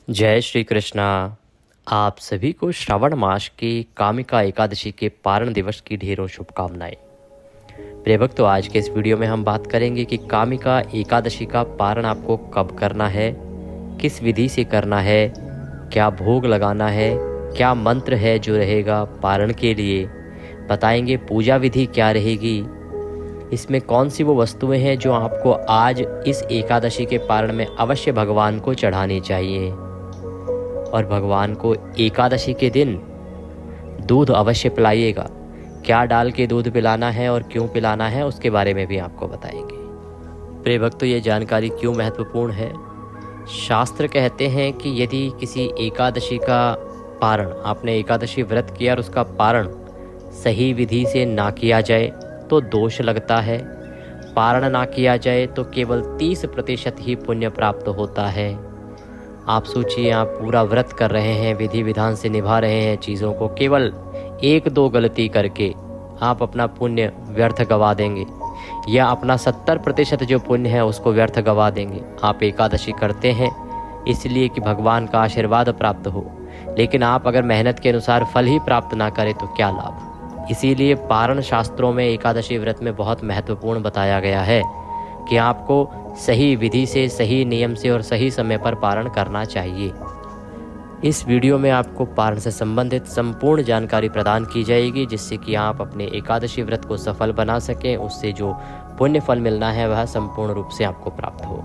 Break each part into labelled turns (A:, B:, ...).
A: जय श्री कृष्णा। आप सभी को श्रावण मास की कामिका एकादशी के पारण दिवस की ढेरों शुभकामनाएं। प्रिय भक्तों, आज के इस वीडियो में हम बात करेंगे कि कामिका एकादशी का पारण आपको कब करना है, किस विधि से करना है, क्या भोग लगाना है, क्या मंत्र है जो रहेगा पारण के लिए, बताएंगे पूजा विधि क्या रहेगी, इसमें कौन सी वो वस्तुएं हैं जो आपको आज इस एकादशी के पारण में अवश्य भगवान को चढ़ानी चाहिए, और भगवान को एकादशी के दिन दूध अवश्य पिलाइएगा। क्या डाल के दूध पिलाना है और क्यों पिलाना है उसके बारे में भी आपको बताएंगे। प्रिय भक्तों, ये जानकारी क्यों महत्वपूर्ण है? शास्त्र कहते हैं कि यदि किसी एकादशी का पारण, आपने एकादशी व्रत किया और उसका पारण सही विधि से ना किया जाए तो दोष लगता है। पारण ना किया जाए तो केवल 30% ही पुण्य प्राप्त होता है। आप सोचिए, आप पूरा व्रत कर रहे हैं, विधि विधान से निभा रहे हैं चीज़ों को, केवल 1-2 गलती करके आप अपना पुण्य व्यर्थ गवा देंगे, या अपना 70% जो पुण्य है उसको व्यर्थ गवा देंगे। आप एकादशी करते हैं इसलिए कि भगवान का आशीर्वाद प्राप्त हो, लेकिन आप अगर मेहनत के अनुसार फल ही प्राप्त ना करें तो क्या लाभ। इसीलिए पारण शास्त्रों में एकादशी व्रत में बहुत महत्वपूर्ण बताया गया है कि आपको सही विधि से, सही नियम से और सही समय पर पारण करना चाहिए। इस वीडियो में आपको पारण से संबंधित संपूर्ण जानकारी प्रदान की जाएगी, जिससे कि आप अपने एकादशी व्रत को सफल बना सकें। उससे जो पुण्य फल मिलना है वह संपूर्ण रूप से आपको प्राप्त हो।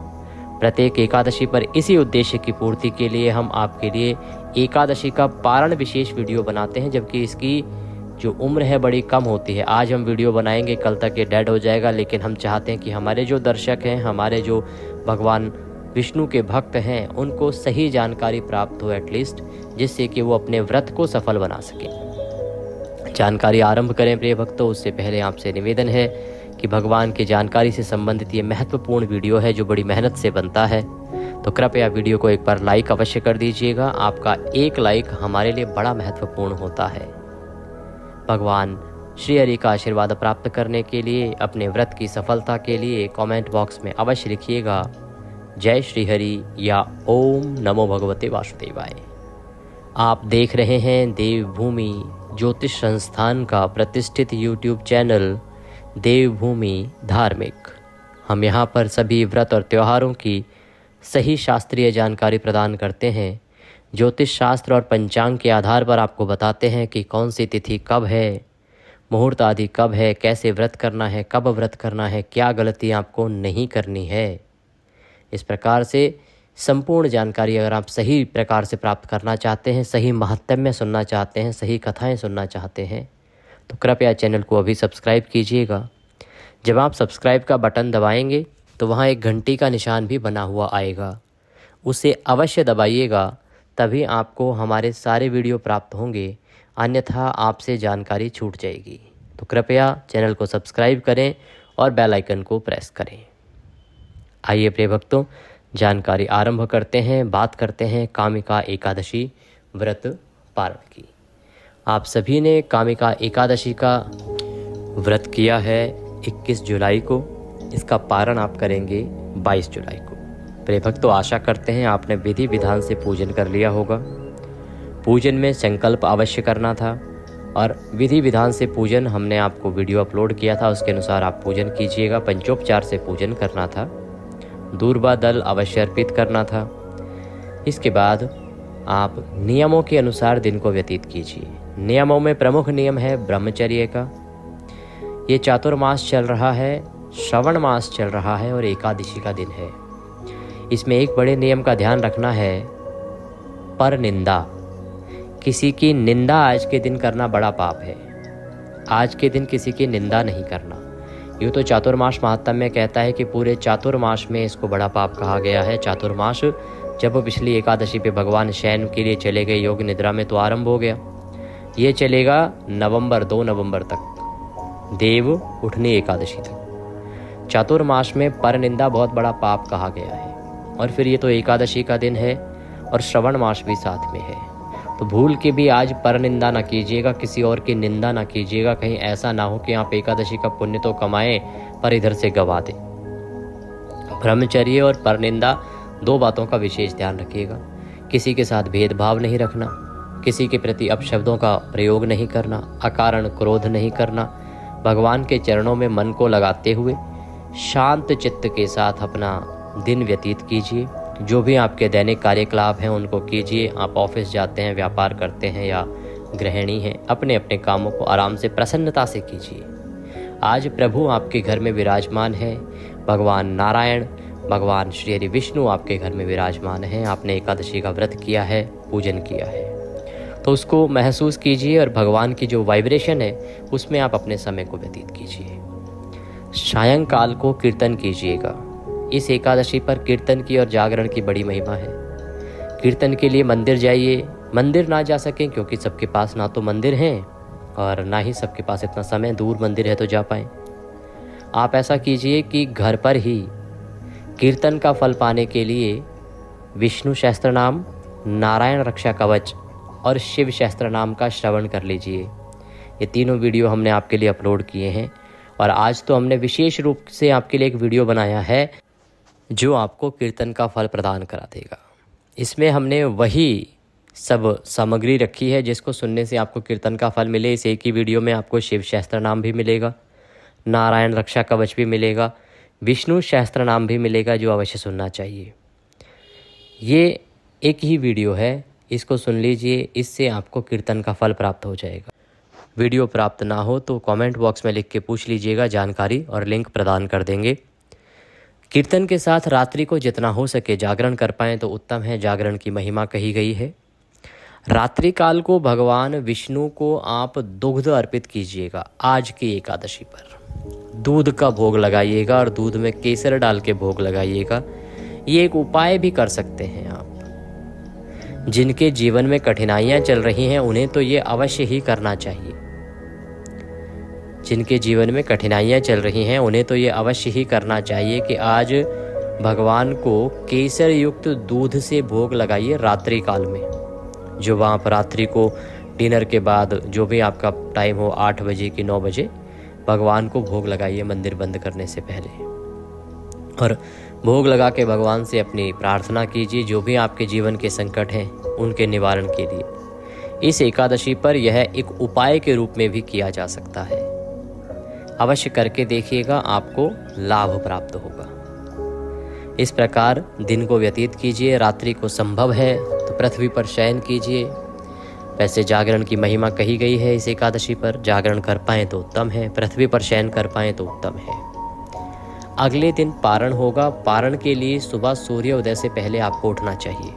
A: प्रत्येक एकादशी पर इसी उद्देश्य की पूर्ति के लिए हम आपके लिए एकादशी का पारण विशेष वीडियो बनाते हैं, जबकि इसकी जो उम्र है बड़ी कम होती है। आज हम वीडियो बनाएंगे, कल तक ये डेड हो जाएगा, लेकिन हम चाहते हैं कि हमारे जो दर्शक हैं, हमारे जो भगवान विष्णु के भक्त हैं, उनको सही जानकारी प्राप्त हो एटलीस्ट, जिससे कि वो अपने व्रत को सफल बना सकें। जानकारी आरंभ करें प्रिय भक्तों, उससे पहले आपसे निवेदन है कि भगवान की जानकारी से संबंधित ये महत्वपूर्ण वीडियो है जो बड़ी मेहनत से बनता है, तो कृपया वीडियो को एक बार लाइक अवश्य कर दीजिएगा। आपका एक लाइक हमारे लिए बड़ा महत्वपूर्ण होता है। भगवान श्री हरि का आशीर्वाद प्राप्त करने के लिए, अपने व्रत की सफलता के लिए कमेंट बॉक्स में अवश्य लिखिएगा जय श्री हरि या ओम नमो भगवते वासुदेवाय। आप देख रहे हैं देवभूमि ज्योतिष संस्थान का प्रतिष्ठित यूट्यूब चैनल देवभूमि धार्मिक। हम यहाँ पर सभी व्रत और त्योहारों की सही शास्त्रीय जानकारी प्रदान करते हैं। ज्योतिष शास्त्र और पंचांग के आधार पर आपको बताते हैं कि कौन सी तिथि कब है, मुहूर्त आदि कब है, कैसे व्रत करना है, कब व्रत करना है, क्या गलती आपको नहीं करनी है। इस प्रकार से संपूर्ण जानकारी अगर आप सही प्रकार से प्राप्त करना चाहते हैं, सही महात्म्य सुनना चाहते हैं, सही कथाएं सुनना चाहते हैं, तो कृपया चैनल को अभी सब्सक्राइब कीजिएगा। जब आप सब्सक्राइब का बटन दबाएंगे तो वहाँ एक घंटी का निशान भी बना हुआ आएगा, उसे अवश्य दबाइएगा, तभी आपको हमारे सारे वीडियो प्राप्त होंगे, अन्यथा आपसे जानकारी छूट जाएगी। तो कृपया चैनल को सब्सक्राइब करें और बेल आइकन को प्रेस करें। आइए प्रिय भक्तों, जानकारी आरंभ करते हैं। बात करते हैं कामिका एकादशी व्रत पारण की। आप सभी ने कामिका एकादशी का व्रत किया है 21 जुलाई को, इसका पारण आप करेंगे 22 जुलाई को। प्रिय भक्तों, आशा करते हैं आपने विधि विधान से पूजन कर लिया होगा। पूजन में संकल्प अवश्य करना था, और विधि विधान से पूजन हमने आपको वीडियो अपलोड किया था, उसके अनुसार आप पूजन कीजिएगा। पंचोपचार से पूजन करना था, दूर्वा दल अवश्य अर्पित करना था। इसके बाद आप नियमों के अनुसार दिन को व्यतीत कीजिए। नियमों में प्रमुख नियम है ब्रह्मचर्य का। ये चातुर्मास चल रहा है, श्रवण मास चल रहा है और एकादशी का दिन है। इसमें एक बड़े नियम का ध्यान रखना है, पर निंदा। किसी की निंदा आज के दिन करना बड़ा पाप है। आज के दिन किसी की निंदा नहीं करना। यूँ तो चातुर्मास महात्म्य कहता है कि पूरे चातुर्मास में इसको बड़ा पाप कहा गया है। चातुर्मास जब पिछली एकादशी पे भगवान शयन के लिए चले गए योग निद्रा में, तो आरंभ हो गया। ये चलेगा 2 नवंबर तक, देव उठनी एकादशी तक। चातुर्मास में पर निंदा बहुत बड़ा पाप कहा गया है। और फिर ये तो एकादशी का दिन है और श्रवण मास भी साथ में है, तो भूल के भी आज पर निंदा ना कीजिएगा, किसी और की निंदा ना कीजिएगा। कहीं ऐसा ना हो कि आप एकादशी का पुण्य तो कमाएं पर इधर से गवा दें। ब्रह्मचर्य और पर निंदा 2 बातों का विशेष ध्यान रखिएगा। किसी के साथ भेदभाव नहीं रखना, किसी के प्रति अपशब्दों का प्रयोग नहीं करना, अकारण क्रोध नहीं करना। भगवान के चरणों में मन को लगाते हुए शांत चित्त के साथ अपना दिन व्यतीत कीजिए। जो भी आपके दैनिक कार्यकलाप हैं उनको कीजिए। आप ऑफिस जाते हैं, व्यापार करते हैं या गृहिणी हैं, अपने अपने कामों को आराम से प्रसन्नता से कीजिए। आज प्रभु आपके घर में विराजमान है। भगवान नारायण, भगवान श्री हरि विष्णु आपके घर में विराजमान हैं। आपने एकादशी का व्रत किया है, पूजन किया है, तो उसको महसूस कीजिए और भगवान की जो वाइब्रेशन है उसमें आप अपने समय को व्यतीत कीजिए। सायंकाल को कीर्तन कीजिएगा। इस एकादशी पर कीर्तन की और जागरण की बड़ी महिमा है। कीर्तन के लिए मंदिर जाइए। मंदिर ना जा सकें क्योंकि सबके पास ना तो मंदिर हैं और ना ही सबके पास इतना समय, दूर मंदिर है तो जा पाएँ। आप ऐसा कीजिए कि घर पर ही कीर्तन का फल पाने के लिए विष्णु सहस्त्र नाम, नारायण रक्षा कवच और शिव सहस्त्र नाम का श्रवण कर लीजिए। ये तीनों वीडियो हमने आपके लिए अपलोड किए हैं और आज तो हमने विशेष रूप से आपके लिए एक वीडियो बनाया है जो आपको कीर्तन का फल प्रदान करा देगा। इसमें हमने वही सब सामग्री रखी है जिसको सुनने से आपको कीर्तन का फल मिले। इस एक ही वीडियो में आपको शिव सहस्त्र नाम भी मिलेगा, नारायण रक्षा कवच भी मिलेगा, विष्णु सहस्त्र नाम भी मिलेगा, जो अवश्य सुनना चाहिए। ये एक ही वीडियो है, इसको सुन लीजिए, इससे आपको कीर्तन का फल प्राप्त हो जाएगा। वीडियो प्राप्त ना हो तो कमेंट बॉक्स में लिख के पूछ लीजिएगा, जानकारी और लिंक प्रदान कर देंगे। कीर्तन के साथ रात्रि को जितना हो सके जागरण कर पाएँ तो उत्तम है। जागरण की महिमा कही गई है। रात्रि काल को भगवान विष्णु को आप दुग्ध अर्पित कीजिएगा। आज की एकादशी पर दूध का भोग लगाइएगा और दूध में केसर डाल के भोग लगाइएगा। ये एक उपाय भी कर सकते हैं आप। जिनके जीवन में कठिनाइयां चल रही हैं उन्हें तो ये अवश्य ही करना चाहिए। जिनके जीवन में कठिनाइयां चल रही हैं उन्हें तो ये अवश्य ही करना चाहिए कि आज भगवान को केसर युक्त दूध से भोग लगाइए रात्रि काल में। जो आप रात्रि को डिनर के बाद जो भी आपका टाइम हो, 8 बजे कि 9 बजे, भगवान को भोग लगाइए मंदिर बंद करने से पहले। और भोग लगा के भगवान से अपनी प्रार्थना कीजिए। जो भी आपके जीवन के संकट हैं उनके निवारण के लिए इस एकादशी पर यह एक उपाय के रूप में भी किया जा सकता है। अवश्य करके देखिएगा, आपको लाभ प्राप्त होगा। इस प्रकार दिन को व्यतीत कीजिए। रात्रि को संभव है तो पृथ्वी पर शयन कीजिए। वैसे जागरण की महिमा कही गई है इस एकादशी पर। जागरण कर पाएँ तो उत्तम है, पृथ्वी पर शयन कर पाएँ तो उत्तम है। अगले दिन पारण होगा। पारण के लिए सुबह सूर्योदय से पहले आपको उठना चाहिए।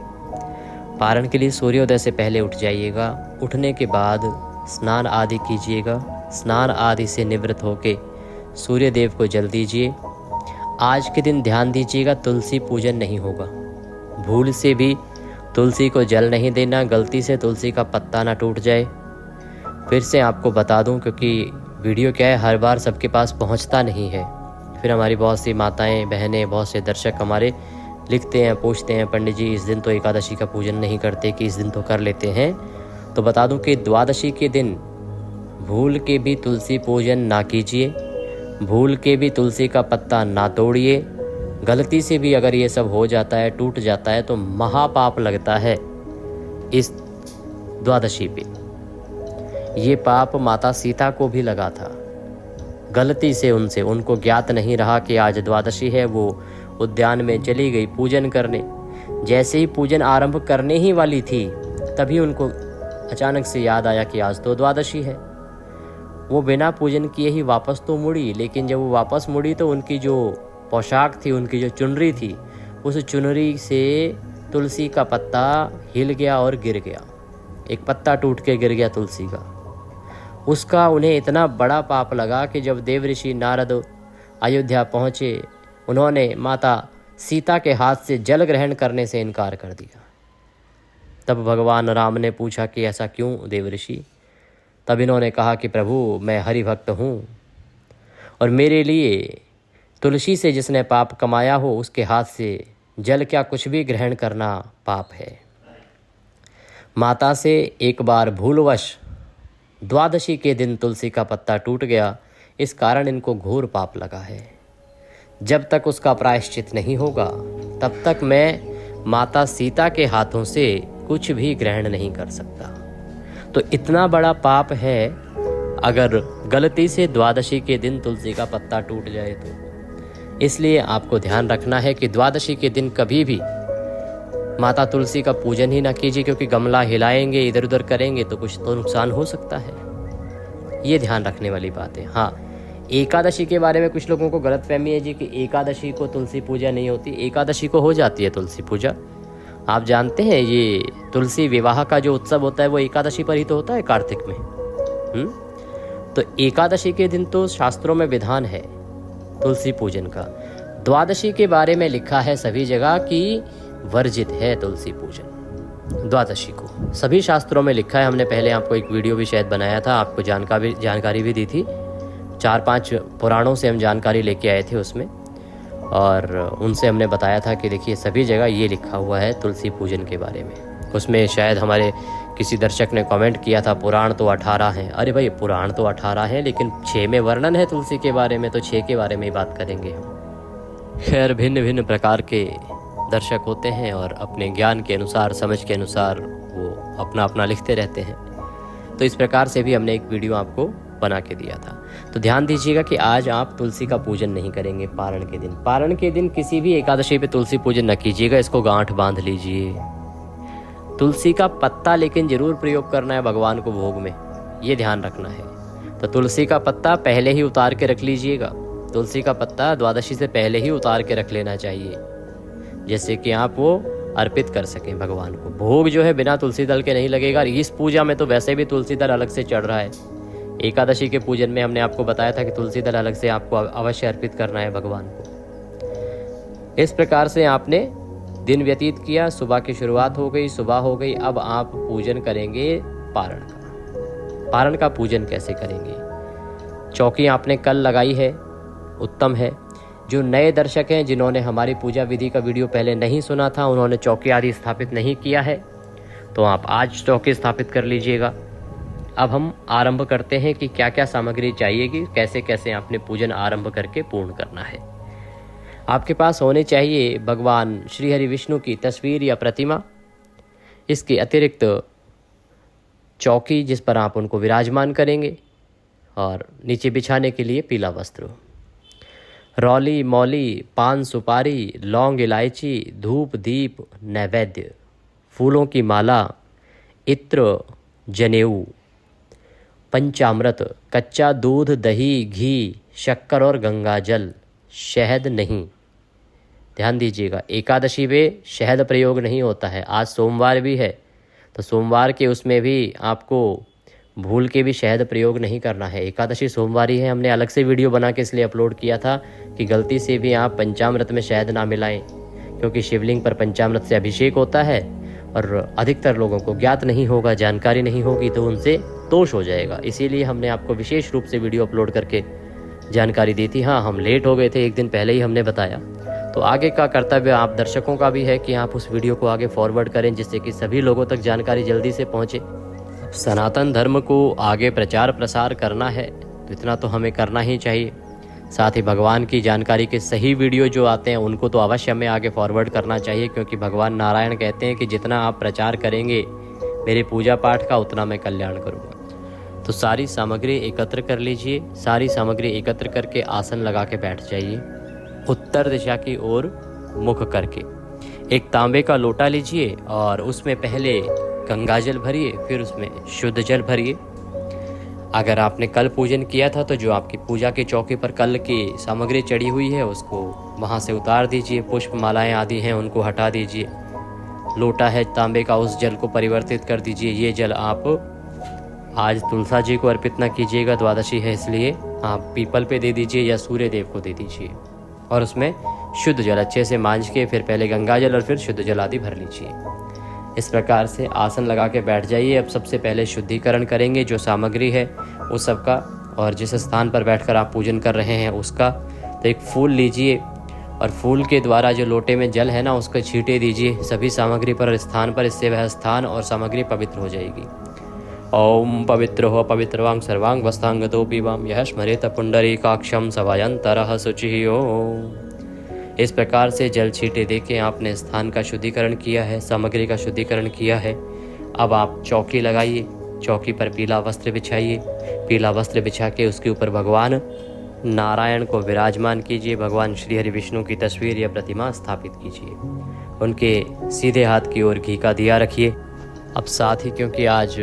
A: पारण के लिए सूर्योदय से पहले उठ जाइएगा। उठने के बाद स्नान आदि कीजिएगा। स्नान आदि से निवृत्त होके सूर्य देव को जल दीजिए। आज के दिन ध्यान दीजिएगा, तुलसी पूजन नहीं होगा। भूल से भी तुलसी को जल नहीं देना, गलती से तुलसी का पत्ता ना टूट जाए। फिर से आपको बता दूं, क्योंकि वीडियो क्या है, हर बार सबके पास पहुंचता नहीं है। फिर हमारी बहुत सी माताएं, बहनें, बहुत से दर्शक हमारे लिखते हैं, पूछते हैं, पंडित जी इस दिन तो एकादशी का पूजन नहीं करते कि इस दिन तो कर लेते हैं। तो बता दूं कि द्वादशी के दिन भूल के भी तुलसी पूजन ना कीजिए। भूल के भी तुलसी का पत्ता ना तोड़िए। गलती से भी अगर ये सब हो जाता है, टूट जाता है, तो महापाप लगता है इस द्वादशी पे। ये पाप माता सीता को भी लगा था। गलती से उनको ज्ञात नहीं रहा कि आज द्वादशी है। वो उद्यान में चली गई पूजन करने। जैसे ही पूजन आरंभ करने ही वाली थी तभी उनको अचानक से याद आया कि आज तो द्वादशी है। वो बिना पूजन किए ही वापस तो मुड़ी, लेकिन जब वो वापस मुड़ी तो उनकी जो पोशाक थी, उनकी जो चुनरी थी, उस चुनरी से तुलसी का पत्ता हिल गया और गिर गया। एक पत्ता टूट के गिर गया तुलसी का। उसका उन्हें इतना बड़ा पाप लगा कि जब देवऋषि नारद अयोध्या पहुँचे, उन्होंने माता सीता के हाथ से जल ग्रहण करने से इनकार कर दिया। तब भगवान राम ने पूछा कि ऐसा क्यों देवऋषि? तब इन्होंने कहा कि प्रभु, मैं हरि भक्त हूँ और मेरे लिए तुलसी से जिसने पाप कमाया हो उसके हाथ से जल क्या कुछ भी ग्रहण करना पाप है। माता से एक बार भूलवश द्वादशी के दिन तुलसी का पत्ता टूट गया, इस कारण इनको घोर पाप लगा है। जब तक उसका प्रायश्चित नहीं होगा तब तक मैं माता सीता के हाथों से कुछ भी ग्रहण नहीं कर सकता। तो इतना बड़ा पाप है अगर गलती से द्वादशी के दिन तुलसी का पत्ता टूट जाए तो। इसलिए आपको ध्यान रखना है कि द्वादशी के दिन कभी भी माता तुलसी का पूजन ही ना कीजिए, क्योंकि गमला हिलाएंगे, इधर उधर करेंगे तो कुछ तो नुकसान हो सकता है। ये ध्यान रखने वाली बात है। हाँ, एकादशी के बारे में कुछ लोगों को गलतफहमी है जी कि एकादशी को तुलसी पूजा नहीं होती। एकादशी को हो जाती है तुलसी पूजा। आप जानते हैं ये तुलसी विवाह का जो उत्सव होता है वो एकादशी पर ही तो होता है, कार्तिक में। तो एकादशी के दिन तो शास्त्रों में विधान है तुलसी पूजन का। द्वादशी के बारे में लिखा है सभी जगह कि वर्जित है तुलसी पूजन। द्वादशी को सभी शास्त्रों में लिखा है। हमने पहले आपको एक वीडियो भी शायद बनाया था, आपको जानकारी भी दी थी। 4-5 पुराणों से हम जानकारी लेके आए थे उसमें, और उनसे हमने बताया था कि देखिए सभी जगह ये लिखा हुआ है तुलसी पूजन के बारे में। उसमें शायद हमारे किसी दर्शक ने कमेंट किया था पुराण तो 18 हैं। अरे भाई, पुराण तो 18 हैं, लेकिन 6 में वर्णन है तुलसी के बारे में, तो 6 के बारे में ही बात करेंगे हम। खैर, भिन्न भिन्न प्रकार के दर्शक होते हैं और अपने ज्ञान के अनुसार, समझ के अनुसार वो अपना अपना लिखते रहते हैं। तो इस प्रकार से भी हमने एक वीडियो आपको बना के दिया था। तो ध्यान दीजिएगा कि आज आप तुलसी का पूजन नहीं करेंगे पारण के दिन। पारण के दिन किसी भी एकादशी पे तुलसी पूजन न कीजिएगा, इसको गांठ बांध लीजिए। तुलसी का पत्ता लेकिन जरूर प्रयोग करना है भगवान को भोग में, ये ध्यान रखना है। तो तुलसी का पत्ता पहले ही उतार के रख लीजिएगा। तुलसी का पत्ता द्वादशी से पहले ही उतार के रख लेना चाहिए, जैसे कि आप वो अर्पित कर सकें भगवान को। भोग जो है बिना तुलसी दल के नहीं लगेगा। इस पूजा में तो वैसे भी तुलसी दल अलग से चढ़ रहा है। एकादशी के पूजन में हमने आपको बताया था कि तुलसी दल अलग से आपको अवश्य अर्पित करना है भगवान को। इस प्रकार से आपने दिन व्यतीत किया, सुबह की शुरुआत हो गई, सुबह हो गई। अब आप पूजन करेंगे पारण का। पारण का पूजन कैसे करेंगे? चौकी आपने कल लगाई है, उत्तम है। जो नए दर्शक हैं, जिन्होंने हमारी पूजा विधि का वीडियो पहले नहीं सुना था, उन्होंने चौकी आदि स्थापित नहीं किया है, तो आप आज चौकी स्थापित कर लीजिएगा। अब हम आरंभ करते हैं कि क्या क्या सामग्री चाहिएगी, कैसे कैसे आपने पूजन आरंभ करके पूर्ण करना है। आपके पास होने चाहिए भगवान श्री हरि विष्णु की तस्वीर या प्रतिमा। इसके अतिरिक्त चौकी जिस पर आप उनको विराजमान करेंगे, और नीचे बिछाने के लिए पीला वस्त्र। रौली, मौली, पान सुपारी, लौंग, इलायची, धूप, दीप, नैवेद्य, फूलों की माला, इत्र, जनेऊ, पंचामृत, कच्चा दूध, दही, घी, शक्कर और गंगा जल, शहद नहीं। ध्यान दीजिएगा, एकादशी पे शहद प्रयोग नहीं होता है। आज सोमवार भी है, तो सोमवार के उसमें भी आपको भूल के भी शहद प्रयोग नहीं करना है। एकादशी सोमवार ही है। हमने अलग से वीडियो बना के इसलिए अपलोड किया था कि गलती से भी आप पंचामृत में शहद ना मिलाएं, क्योंकि शिवलिंग पर पंचामृत से अभिषेक होता है और अधिकतर लोगों को ज्ञात नहीं होगा, जानकारी नहीं होगी, तो उनसे दोष हो जाएगा। इसीलिए हमने आपको विशेष रूप से वीडियो अपलोड करके जानकारी दी थी। हाँ, हम लेट हो गए थे, एक दिन पहले ही हमने बताया। तो आगे का कर्तव्य आप दर्शकों का भी है कि आप उस वीडियो को आगे फॉरवर्ड करें, जिससे कि सभी लोगों तक जानकारी जल्दी से पहुँचे। सनातन धर्म को आगे प्रचार प्रसार करना है, तो इतना तो हमें करना ही चाहिए। साथ ही भगवान की जानकारी के सही वीडियो जो आते हैं उनको तो अवश्य हमें आगे फॉरवर्ड करना चाहिए, क्योंकि भगवान नारायण कहते हैं कि जितना आप प्रचार करेंगे मेरे पूजा पाठ का, उतना मैं कल्याण करूँगा। तो सारी सामग्री एकत्र कर लीजिए। सारी सामग्री एकत्र करके आसन लगा के बैठ जाइए, उत्तर दिशा की ओर मुख करके। एक तांबे का लोटा लीजिए और उसमें पहले गंगा जल भरिए, फिर उसमें शुद्ध जल भरिए। अगर आपने कल पूजन किया था तो जो आपकी पूजा की चौकी पर कल की सामग्री चढ़ी हुई है उसको वहाँ से उतार दीजिए। पुष्प मालाएं आदि हैं उनको हटा दीजिए। लोटा है तांबे का, उस जल को परिवर्तित कर दीजिए। ये जल आप आज तुलसा जी को अर्पित न कीजिएगा, द्वादशी है इसलिए। आप पीपल पे दे दीजिए या सूर्य देव को दे दीजिए, और उसमें शुद्ध जल अच्छे से मांझ के फिर पहले गंगा जल और फिर शुद्ध जल आदि भर लीजिए। इस प्रकार से आसन लगा के बैठ जाइए। अब सबसे पहले शुद्धिकरण करेंगे जो सामग्री है उस सब का, और जिस स्थान पर बैठकर आप पूजन कर रहे हैं उसका। तो एक फूल लीजिए और फूल के द्वारा जो लोटे में जल है ना उसको छींटे दीजिए सभी सामग्री पर, स्थान पर। इससे वह स्थान और सामग्री पवित्र हो जाएगी। ओम पवित्र हो पवित्रवांग सर्वांग वस्तांगतो पीवाम यह स्मरेत पुंडरीकाक्षं सवायंतरः शुचिः। ओम इस प्रकार से जल छींटे देके आपने स्थान का शुद्धिकरण किया है, सामग्री का शुद्धिकरण किया है। अब आप चौकी लगाइए, चौकी पर पीला वस्त्र बिछाइए, पीला वस्त्र बिछा के उसके ऊपर भगवान नारायण को विराजमान कीजिए, भगवान श्री हरि विष्णु की तस्वीर या प्रतिमा स्थापित कीजिए। उनके सीधे हाथ की ओर घी का दिया रखिए। अब साथ ही क्योंकि आज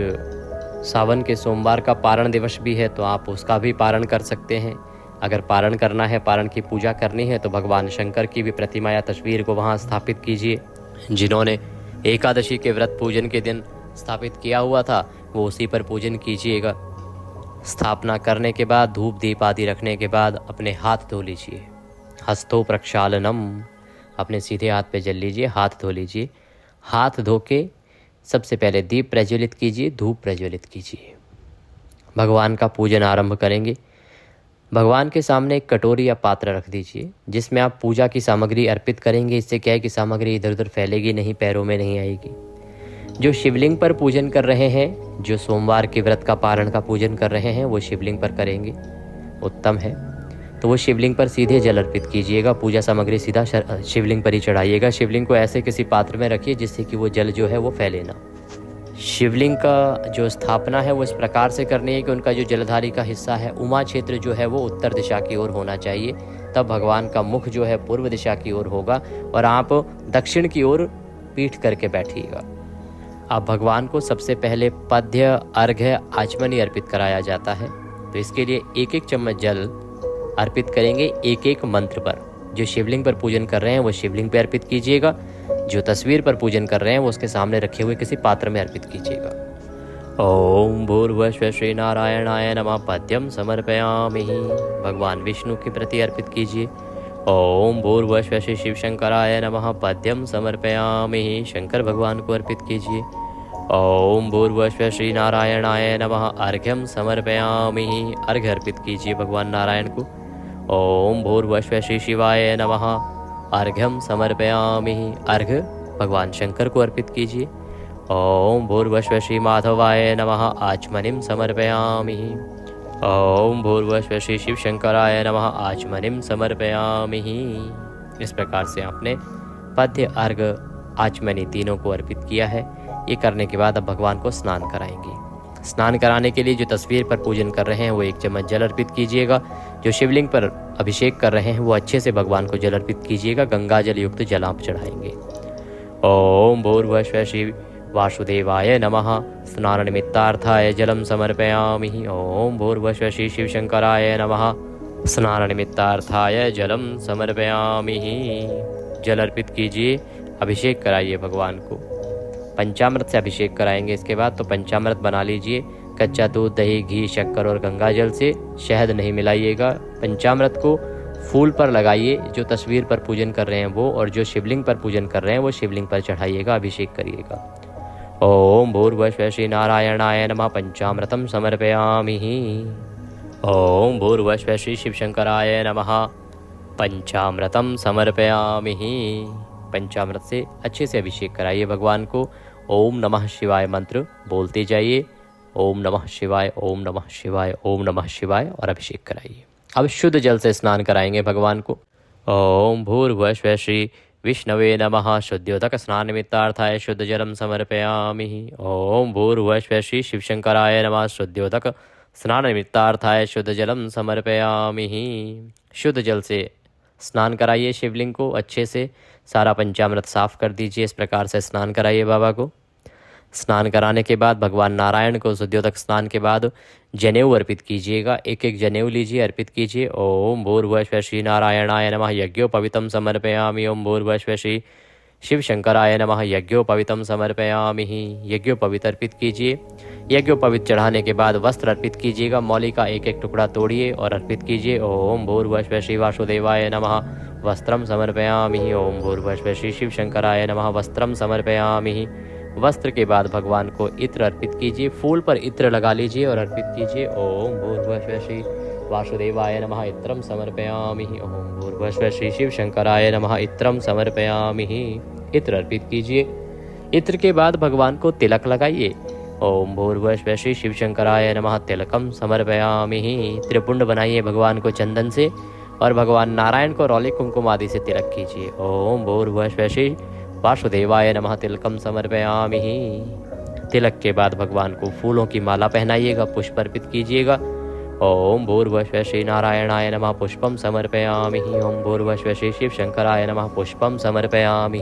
A: सावन के सोमवार का पारण दिवस भी है तो आप उसका भी पारण कर सकते हैं। अगर पारण करना है, पारण की पूजा करनी है तो भगवान शंकर की भी प्रतिमा या तस्वीर को वहाँ स्थापित कीजिए। जिन्होंने एकादशी के व्रत पूजन के दिन स्थापित किया हुआ था वो उसी पर पूजन कीजिएगा। स्थापना करने के बाद धूप दीप आदि रखने के बाद अपने हाथ धो लीजिए। हस्तो प्रक्षालनम, अपने सीधे हाथ पे जल लीजिए, हाथ धो लीजिए। हाथ धो के सबसे पहले दीप प्रज्वलित कीजिए, धूप प्रज्वलित कीजिए। भगवान का पूजन आरंभ करेंगे। भगवान के सामने एक कटोरी या पात्र रख दीजिए जिसमें आप पूजा की सामग्री अर्पित करेंगे। इससे क्या है कि सामग्री इधर उधर फैलेगी नहीं, पैरों में नहीं आएगी। जो शिवलिंग पर पूजन कर रहे हैं, जो सोमवार के व्रत का पारण का पूजन कर रहे हैं, वो शिवलिंग पर करेंगे, उत्तम है। तो वो शिवलिंग पर सीधे जल अर्पित कीजिएगा। पूजा सामग्री सीधा शिवलिंग पर ही चढ़ाइएगा। शिवलिंग को ऐसे किसी पात्र में रखिए जिससे कि वो जल जो है वो फैले ना। शिवलिंग का जो स्थापना है वो इस प्रकार से करनी है कि उनका जो जलधारी का हिस्सा है, उमा क्षेत्र जो है वो उत्तर दिशा की ओर होना चाहिए। तब भगवान का मुख जो है पूर्व दिशा की ओर होगा और आप दक्षिण की ओर पीठ करके बैठिएगा। अब भगवान को सबसे पहले पद्य, अर्घ्य, आचमनी अर्पित कराया जाता है। तो इसके लिए एक एक चम्मच जल अर्पित करेंगे एक एक मंत्र पर। जो शिवलिंग पर पूजन कर रहे हैं वो शिवलिंग पर अर्पित कीजिएगा। जो तस्वीर पर पूजन कर रहे हैं वो उसके सामने रखे हुए किसी पात्र में अर्पित कीजिएगा। ओम भूर्भुवः श्री नारायणाय नमः पद्यम समर्पयामि, भगवान विष्णु के प्रति अर्पित कीजिए। ओम भूर्भुवः श्री शिव शंकराय नमः पद्यम समर्पयामि, शंकर भगवान को अर्पित कीजिए। ओम भूर्भुवः श्री नारायणाय नमः अर्घ्यम समर्पयामि, अर्घ्य अर्पित कीजिए भगवान नारायण को। ओम भूर्भुवः श्री शिवाय नमः अर्घ्यम समर्पयामि, अर्घ्य भगवान शंकर को अर्पित कीजिए। ओम भूर्भुवः श्री माधवाय नमः आचमनिम समर्पयामि। ओम भूर्भुवः श्री शिव शंकराय नमः आचमनिम समर्पयामि। इस प्रकार से आपने पद्य, अर्घ्य, आचमनी तीनों को अर्पित किया है। ये करने के बाद अब भगवान को स्नान कराएंगे। स्नान कराने के लिए जो तस्वीर पर पूजन कर रहे हैं वो एक चम्मच जल अर्पित कीजिएगा। जो शिवलिंग पर अभिषेक कर रहे हैं वो अच्छे से भगवान को जल अर्पित कीजिएगा। गंगा जल युक्त जल आप चढ़ाएंगे। ओम भूर्भुवः श्री वासुदेवाय नमः स्नान निमित्तार्थाय जलम समर्पयामि। ओम भूर्भुवः श्री शिव शंकराय नमः स्नान निमित्तार्थाय जलम समर्पयामि। जल अर्पित कीजिए, अभिषेक कराइए भगवान को। पंचामृत से अभिषेक कराएंगे इसके बाद। तो पंचामृत बना लीजिए, कच्चा दूध, दही, घी, शक्कर और गंगा जल से, शहद नहीं मिलाइएगा। पंचामृत को फूल पर लगाइए, जो तस्वीर पर पूजन कर रहे हैं वो, और जो शिवलिंग पर पूजन कर रहे हैं वो शिवलिंग पर चढ़ाइएगा, अभिषेक करिएगा। ओम भूर्भुवः श्री नारायणाय नमः पंचामृतम समर्पयामि। ओम भूर्भुवः श्री शिव शंकराय नमः पंचामृतम समर्पयामि। पंचामृत से अच्छे से अभिषेक कराइए भगवान को। ओम नमः शिवाय मंत्र बोलते जाइए। ओम नमः शिवाय, ओम नमः शिवाय, ओम नमः शिवाय, और अभिषेक कराइए। अब शुद्ध जल से स्नान कराएंगे भगवान को। ओम भूर्भुवः श्री विष्णवे नमः शुद्ध्योदक स्नान निमित्तार्थाय शुद्ध जलम समर्पयामि। ओम भूर्भुवः श्री शिवशंकराय नमः शुद्ध्योदक स्नान निमित्तार्थाय शुद्ध जलम समर्पयामि। शुद्ध जल से स्नान कराइए शिवलिंग को अच्छे से। सारा पंचामृत साफ कर दीजिए। इस प्रकार से स्नान कराइए बाबा को। स्नान कराने के बाद भगवान नारायण को शुद्ध्योदक स्नान के बाद जनेऊ अर्पित कीजिएगा। एक एक जनेऊ लीजिए, अर्पित कीजिए। ओम भूर्भुवः श्री नारायणाय नमः यज्ञोपवीतं समर्पयामि। ओम भूर्भुवः श्री शिव शंकराय नमः यज्ञोपवीतं समर्पयामि। यज्ञोपवीत अर्पित कीजिए। यज्ञोपवीत चढ़ाने के बाद वस्त्र अर्पित कीजिएगा। मौली का एक एक टुकड़ा तोड़िए और अर्पित कीजिए। ओम भूर्भुवः श्री वासुदेवाय नमः वस्त्रम समर्पयामि। ओम भूर्भुवः श्री शिव शंकराय नमः वस्त्रम समर्पयामि। वस्त्र के बाद भगवान को इत्र अर्पित कीजिए। फूल पर इत्र लगा लीजिए और अर्पित कीजिए। ओम भूर्भुवः श्री वासुदेवाय नमः इत्रम समर्पयामि। ओम भूर्भुवः श्री शिव शंकराय नमः इत्रम समर्पयामि। इत्र अर्पित कीजिए। इत्र के बाद भगवान को तिलक लगाइए। ओम भूर्भुवः श्री शिव शंकराय नमः तिलकम समर्पयामि। त्रिपुंड बनाइए भगवान को चंदन से और भगवान नारायण को रौली कुमकुम आदि से तिलक कीजिए। ओम भूर्भुवः वासुदेवाय नमः तिलकम समर्पयामि। तिलक के बाद भगवान को फूलों की माला पहनाइएगा, पुष्प अर्पित कीजिएगा। ओम भूर्भुवः श्री नारायणाय नमः पुष्पम समर्पयामि। ओम भूर्भुवः श्री शिव शंकराय नमः पुष्पम समर्पयामि।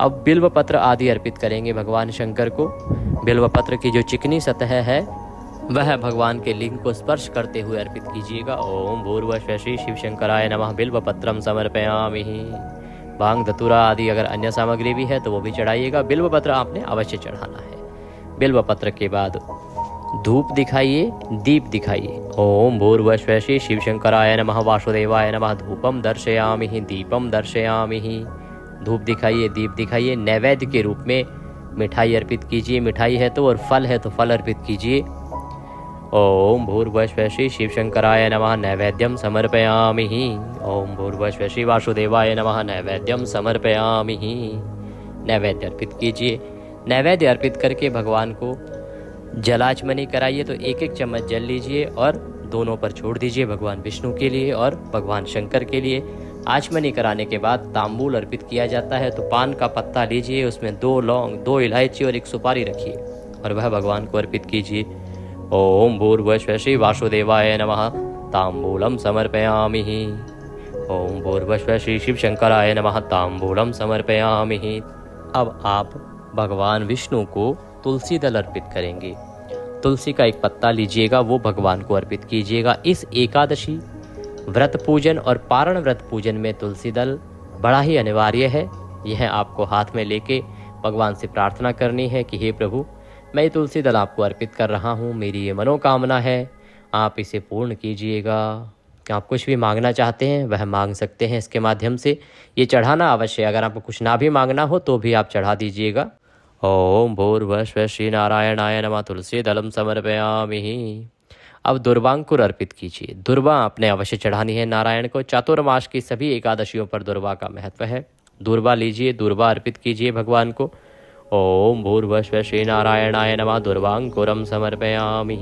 A: अब बिल्व पत्र आदि अर्पित करेंगे भगवान शंकर को। बिल्व पत्र की जो चिकनी सतह है वह भगवान के लिंग को स्पर्श करते हुए अर्पित कीजिएगा। ओम भूर्भुवः श्री शिव शंकराय नमः बिल्व पत्रम समर्पयामि। भांग धतूरा आदि अगर अन्य सामग्री भी है तो वो भी चढ़ाइएगा। बिल्व पत्र आपने अवश्य चढ़ाना है। बिल्व पत्र के बाद धूप दिखाइए, दीप दिखाइए। ओम भूर्भुवः श्री शिव शंकराय नमः वासुदेवाय नमः धूपम दर्शयामि दीपम दर्शयामि। धूप दिखाइए, दीप दिखाइए। नैवेद्य के रूप में मिठाई अर्पित कीजिए, मिठाई है तो, और फल है तो फल अर्पित कीजिए। ओम भूर्भुवः श्री शिव शंकराय नमः नैवेद्यम समर्पयामि। ओम भूर्भुवः श्री वासुदेवाय नमः नैवेद्यम समर्पयामि। नैवेद्य अर्पित कीजिए। नैवेद्य अर्पित करके भगवान को जलाचमनी कराइए। तो एक एक चम्मच जल लीजिए और दोनों पर छोड़ दीजिए, भगवान विष्णु के लिए और भगवान शंकर के लिए। आचमनी कराने के बाद तांबूल अर्पित किया जाता है। तो पान का पत्ता लीजिए, उसमें 2 लौंग, 2 इलायची और 1 सुपारी रखिए और वह भगवान को अर्पित कीजिए। ओम भूर्भुवः श्री वासुदेवाय नमः तांबूलम समर्पयामि। ओम भूर्भुवः श्री शिव शंकराय नमः तांबूलम समर्पयामि। अब आप भगवान विष्णु को तुलसी दल अर्पित करेंगे। तुलसी का एक पत्ता लीजिएगा, वो भगवान को अर्पित कीजिएगा। इस एकादशी व्रत पूजन और पारण व्रत पूजन में तुलसी दल बड़ा ही अनिवार्य है। यह आपको हाथ में लेके भगवान से प्रार्थना करनी है कि हे प्रभु, मैं ये तुलसी दल आपको अर्पित कर रहा हूँ, मेरी ये मनोकामना है, आप इसे पूर्ण कीजिएगा। आप कुछ भी मांगना चाहते हैं वह मांग सकते हैं इसके माध्यम से। ये चढ़ाना अवश्य, अगर आपको कुछ ना भी मांगना हो तो भी आप चढ़ा दीजिएगा। ओम भूर्भुवः श्री नारायणाय नमः तुलसी दलम समर्पयामि। अब दुर्वांकुर अर्पित कीजिए। दुर्वा आपने अवश्य चढ़ानी है नारायण को। चातुर्मास की सभी एकादशियों पर दुर्वा का महत्व है। दुर्वा लीजिए, दुर्वा अर्पित कीजिए भगवान को। ओम भूर्भुवः श्री नारायणाय नमः दुर्वांकुरम समर्पयामि।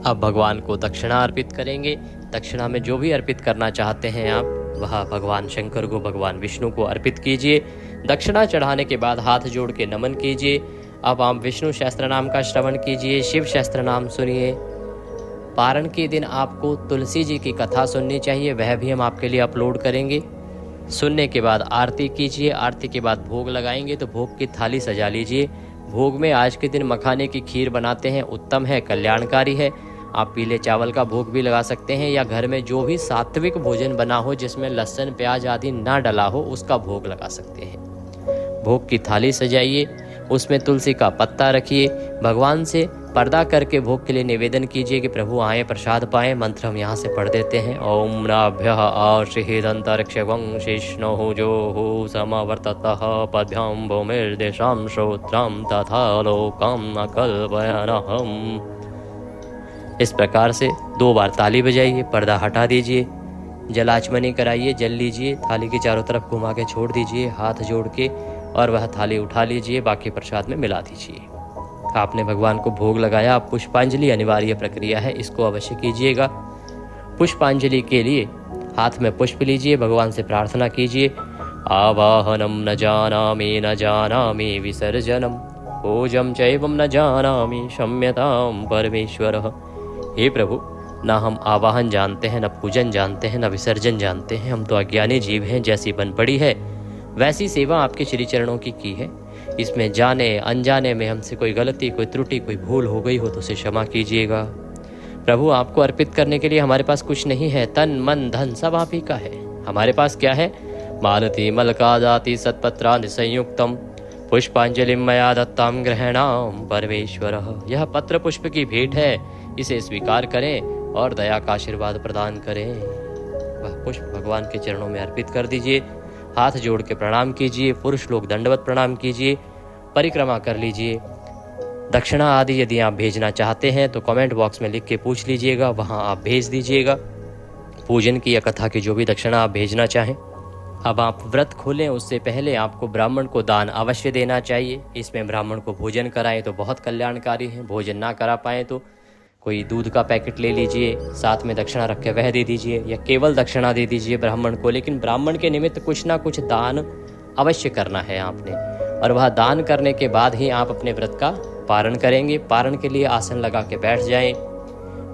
A: अब भगवान को दक्षिणा अर्पित करेंगे। दक्षिणा में जो भी अर्पित करना चाहते हैं आप, वह भगवान शंकर को, भगवान विष्णु को अर्पित कीजिए। दक्षिणा चढ़ाने के बाद हाथ जोड़ के नमन कीजिए। अब आप विष्णु सहस्त्र नाम का श्रवण कीजिए, शिव सहस्त्र नाम सुनिए। पारण के दिन आपको तुलसी जी की कथा सुननी चाहिए, वह भी हम आपके लिए अपलोड करेंगे। सुनने के बाद आरती कीजिए। आरती के बाद भोग लगाएंगे, तो भोग की थाली सजा लीजिए। भोग में आज के दिन मखाने की खीर बनाते हैं, उत्तम है, कल्याणकारी है। आप पीले चावल का भोग भी लगा सकते हैं, या घर में जो भी सात्विक भोजन बना हो जिसमें लहसुन प्याज आदि ना डला हो उसका भोग लगा सकते हैं। भोग की थाली सजाइए, उसमें तुलसी का पत्ता रखिए। भगवान से पर्दा करके भोग के लिए निवेदन कीजिए कि प्रभु आए, प्रसाद पाएं। मंत्र हम यहाँ से पढ़ देते हैं। ओम नाभ्यः आशीदंतरिक्षं शिष्णुः जोः समवर्ततः पद्भ्यां भूमिर्देशां श्रोत्रां तथा लोकं अकल्पयनहम्। इस प्रकार से 2 बार ताली बजाइए, पर्दा हटा दीजिए, जलाचमनी कराइए, जल लीजिए, थाली के चारों तरफ घुमा के छोड़ दीजिए हाथ जोड़ के, और वह थाली उठा लीजिए, बाकी प्रसाद में मिला दीजिए। आपने भगवान को भोग लगाया। अब पुष्पांजलि अनिवार्य प्रक्रिया है, इसको अवश्य कीजिएगा। पुष्पांजलि के लिए हाथ में पुष्प लीजिए, भगवान से प्रार्थना कीजिए। आवाहनम न जानामि विसर्जनम पूजम चैवम न जानामि क्षम्यतां परमेश्वरः। हे प्रभु, ना हम आवाहन जानते हैं, न पूजन जानते हैं, न विसर्जन जानते हैं। हम तो अज्ञानी जीव हैं। जैसी बन पड़ी है वैसी सेवा आपके श्री चरणों की है। इसमें जाने अनजाने में हमसे कोई गलती, कोई त्रुटि, कोई भूल हो गई हो तो उसे क्षमा कीजिएगा। प्रभु, आपको अर्पित करने के लिए हमारे पास कुछ नहीं है। तन मन धन सब आप ही का है। हमारे पास क्या है? मालती मलका जाति सत्पत्राणि संयुक्तम पुष्पांजलिं मया दत्तां ग्रहणाम परमेश्वरः। यह पत्र पुष्प की भेंट है, इसे स्वीकार करें और दया का आशीर्वाद प्रदान करें। वह पुष्प भगवान के चरणों में अर्पित कर दीजिए। हाथ जोड़ के प्रणाम कीजिए। पुरुष लोग दंडवत प्रणाम कीजिए, परिक्रमा कर लीजिए। दक्षिणा आदि यदि आप भेजना चाहते हैं तो कमेंट बॉक्स में लिख के पूछ लीजिएगा, वहां आप भेज दीजिएगा। पूजन की या कथा की जो भी दक्षिणा आप भेजना चाहें। अब आप व्रत खोलें उससे पहले आपको ब्राह्मण को दान अवश्य देना चाहिए। इसमें ब्राह्मण को भोजन कराएं तो बहुत कल्याणकारी है। भोजन ना करा पाए तो कोई दूध का पैकेट ले लीजिए, साथ में दक्षिणा रख के वह दे दीजिए, या केवल दक्षिणा दे दीजिए ब्राह्मण को, लेकिन ब्राह्मण के निमित्त कुछ ना कुछ दान अवश्य करना है आपने। और वह दान करने के बाद ही आप अपने व्रत का पारण करेंगे। पारण के लिए आसन लगा के बैठ जाएं,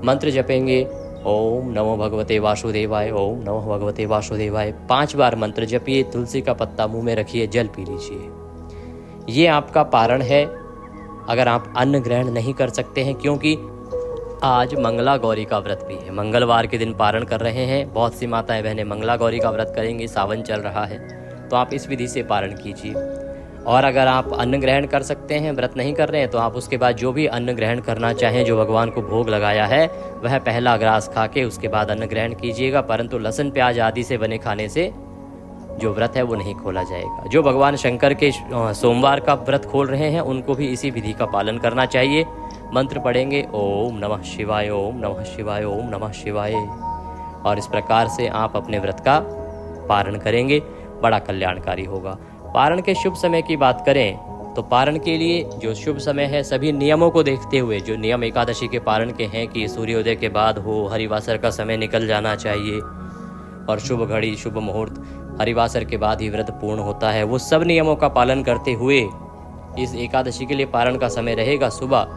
A: मंत्र जपेंगे, ओम नमो भगवते वासुदेवाय, ओम नमो भगवते वासुदेवाय। 5 बार मंत्र जपिए, तुलसी का पत्ता मुंह में रखिए, जल पी लीजिए। ये आपका पारण है। अगर आप अन्न ग्रहण नहीं कर सकते हैं, क्योंकि आज मंगला गौरी का व्रत भी है, मंगलवार के दिन पारण कर रहे हैं, बहुत सी माताएं बहनें मंगला गौरी का व्रत करेंगी, सावन चल रहा है, तो आप इस विधि से पारण कीजिए। और अगर आप अन्न ग्रहण कर सकते हैं, व्रत नहीं कर रहे हैं, तो आप उसके बाद जो भी अन्न ग्रहण करना चाहें, जो भगवान को भोग लगाया है, वह पहला ग्रास खा के उसके बाद अन्न ग्रहण कीजिएगा। परंतु लहसुन प्याज आदि से बने खाने से जो व्रत है वो नहीं खोला जाएगा। जो भगवान शंकर के सोमवार का व्रत खोल रहे हैं, उनको भी इसी विधि का पालन करना चाहिए। मंत्र पढ़ेंगे, ओम नमः शिवाय, ओम नमः शिवाय, ओम नमः शिवाय। और इस प्रकार से आप अपने व्रत का पारण करेंगे, बड़ा कल्याणकारी होगा। पारण के शुभ समय की बात करें तो पारण के लिए जो शुभ समय है, सभी नियमों को देखते हुए, जो नियम एकादशी के पारण के हैं कि सूर्योदय के बाद हो, हरिवासर का समय निकल जाना चाहिए, और शुभ घड़ी शुभ मुहूर्त हरिवासर के बाद ही व्रत पूर्ण होता है, वो सब नियमों का पालन करते हुए इस एकादशी के लिए पारण का समय रहेगा सुबह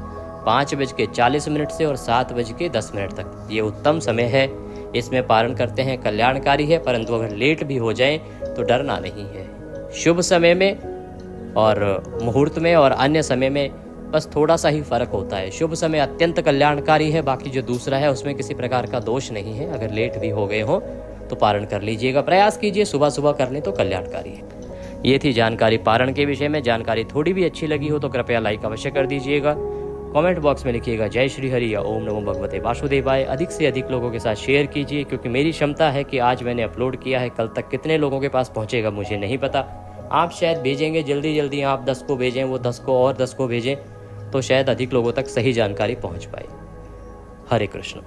A: 5:40 से और 7:10 तक। ये उत्तम समय है, इसमें पारण करते हैं, कल्याणकारी है। परंतु अगर लेट भी हो जाए तो डरना नहीं है। शुभ समय में और मुहूर्त में और अन्य समय में बस थोड़ा सा ही फर्क होता है। शुभ समय अत्यंत कल्याणकारी है, बाकी जो दूसरा है उसमें किसी प्रकार का दोष नहीं है। अगर लेट भी हो गए हो तो पारण कर लीजिएगा, प्रयास कीजिए सुबह सुबह करने, तो कल्याणकारी है। ये थी जानकारी पारण के विषय में। जानकारी थोड़ी भी अच्छी लगी हो तो कृपया लाइक अवश्य कर दीजिएगा। कमेंट बॉक्स में लिखिएगा जय श्री हरि या ओम नमो भगवते वासुदेवाय। अधिक से अधिक लोगों के साथ शेयर कीजिए, क्योंकि मेरी क्षमता है कि आज मैंने अपलोड किया है, कल तक कितने लोगों के पास पहुंचेगा मुझे नहीं पता। आप शायद भेजेंगे जल्दी जल्दी, आप 10 को भेजें, वो 10 को और 10 को भेजें, तो शायद अधिक लोगों तक सही जानकारी पहुंच पाए। हरे कृष्ण।